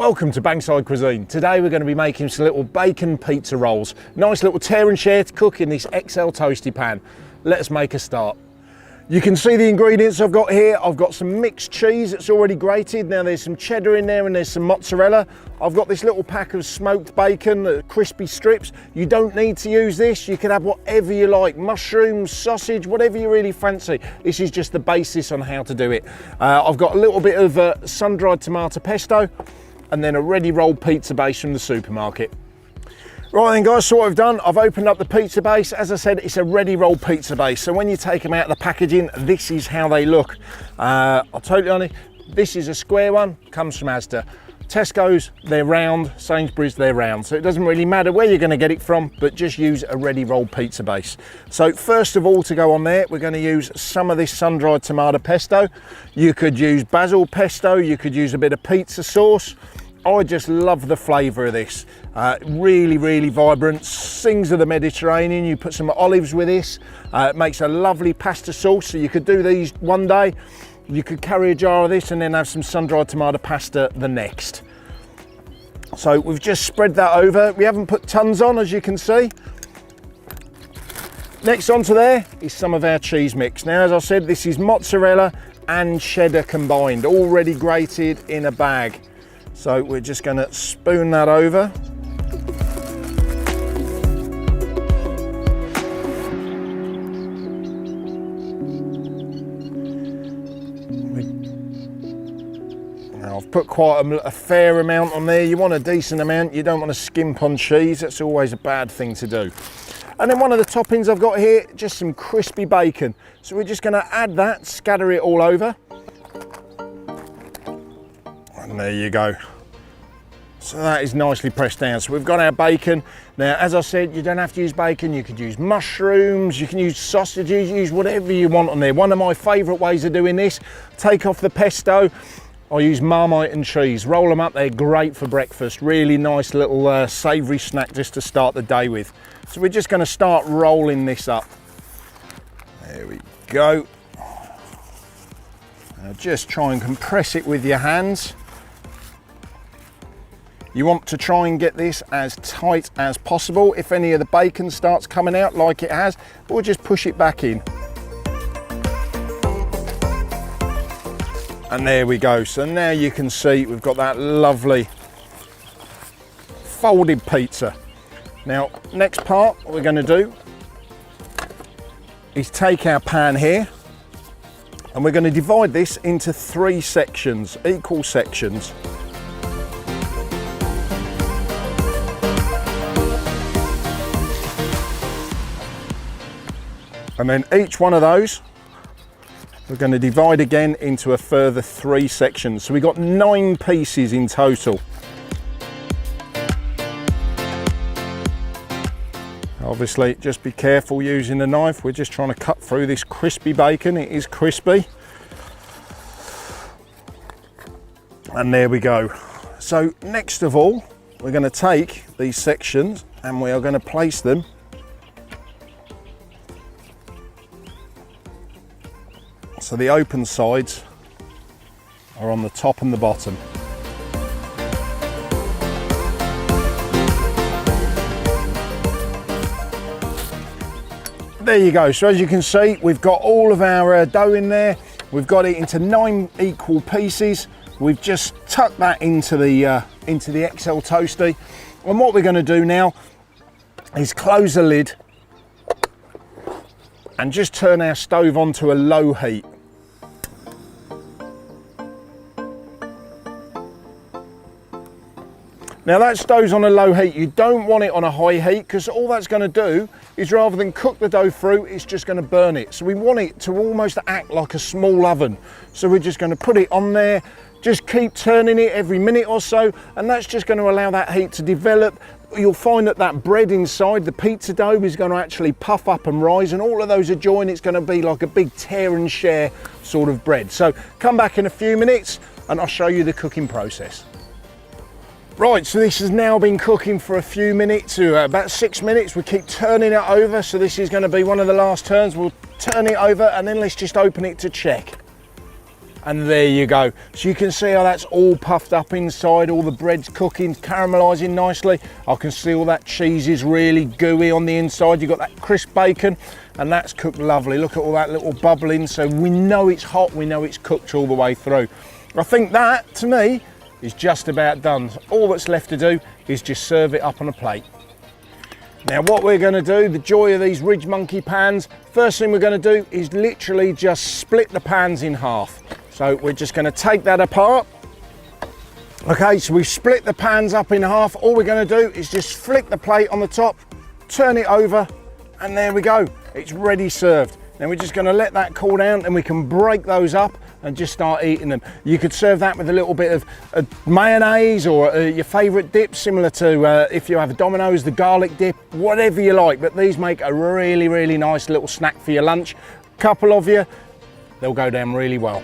Welcome to Bankside Cuisine. Today we're going to be making some little bacon pizza rolls. Nice little tear and share to cook in this XL toasty pan. Let's make a start. You can see the ingredients I've got here. I've got some mixed cheese that's already grated. Now there's some cheddar in there and there's some mozzarella. I've got this little pack of smoked bacon, crispy strips. You don't need to use this. You can have whatever you like, mushrooms, sausage, whatever you really fancy. This is just the basis on how to do it. I've got a little bit of sun-dried tomato pesto and then a ready rolled pizza base from the supermarket. Right then guys, so what I've done, I've opened up the pizza base. As I said, it's a ready rolled pizza base. So when you take them out of the packaging, this is how they look. I'll totally be honest, this is a square one, comes from Asda. Tesco's, they're round, Sainsbury's, they're round. So it doesn't really matter where you're gonna get it from, but just use a ready rolled pizza base. So first of all, to go on there, we're gonna use some of this sun-dried tomato pesto. You could use basil pesto, you could use a bit of pizza sauce. I just love the flavour of this. Really vibrant, sings of the Mediterranean. You put some olives with this. It makes a lovely pasta sauce. So you could do these one day. You could carry a jar of this and then have some sun-dried tomato pasta the next. So we've just spread that over. We haven't put tons on, as you can see. Next onto there is some of our cheese mix. Now, as I said, this is mozzarella and cheddar combined, already grated in a bag. So we're just going to spoon that over. Now I've put quite a fair amount on there. You want a decent amount, you don't want to skimp on cheese. That's always a bad thing to do. And then one of the toppings I've got here, just some crispy bacon. So we're just going to add that, scatter it all over. And there you go. So that is nicely pressed down. So we've got our bacon. Now, as I said, you don't have to use bacon. You could use mushrooms, you can use sausages, use whatever you want on there. One of my favourite ways of doing this, take off the pesto. I use Marmite and cheese. Roll them up, they're great for breakfast. Really nice little savoury snack just to start the day with. So we're just going to start rolling this up. There we go. Now just try and compress it with your hands. You want to try and get this as tight as possible. If any of the bacon starts coming out like it has, we'll just push it back in. And there we go. So now you can see we've got that lovely folded pizza. Now, next part what we're going to do is take our pan here and we're going to divide this into 3 sections, equal sections. And then each one of those, we're going to divide again into a further 3 sections. So we've got 9 pieces in total. Obviously, just be careful using the knife. We're just trying to cut through this crispy bacon. It is crispy. And there we go. So next of all, we're going to take these sections and we are going to place them so the open sides are on the top and the bottom. There you go. So as you can see, we've got all of our dough in there. We've got it into 9 equal pieces. We've just tucked that into the XL toasty. And what we're going to do now is close the lid and just turn our stove onto a low heat. Now that stove's on a low heat. You don't want it on a high heat because all that's going to do is rather than cook the dough through, it's just going to burn it. So we want it to almost act like a small oven. So we're just going to put it on there, just keep turning it every minute or so, and that's just going to allow that heat to develop. You'll find that that bread inside, the pizza dough, is going to actually puff up and rise, and all of those are joined. It's going to be like a big tear and share sort of bread. So come back in a few minutes and I'll show you the cooking process. Right, so this has now been cooking for a few minutes, about 6 minutes. We keep turning it over, so this is going to be one of the last turns. We'll turn it over and then let's just open it to check. And there you go. So you can see how that's all puffed up inside, all the bread's cooking, caramelising nicely. I can see all that cheese is really gooey on the inside. You've got that crisp bacon and that's cooked lovely. Look at all that little bubbling. So we know it's hot, we know it's cooked all the way through. I think that, to me, is just about done. All that's left to do is just serve it up on a plate. Now what we're going to do, the joy of these Ridge Monkey pans, first thing we're going to do is literally just split the pans in half. So we're just going to take that apart. Okay, so we've split the pans up in half. All we're going to do is just flick the plate on the top, turn it over, and there we go. It's ready served. Now we're just going to let that cool down and we can break those up and just start eating them. You could serve that with a little bit of mayonnaise or your favourite dip, similar to if you have a Domino's, the garlic dip, whatever you like. But these make a really, really nice little snack for your lunch. Couple of you, they'll go down really well.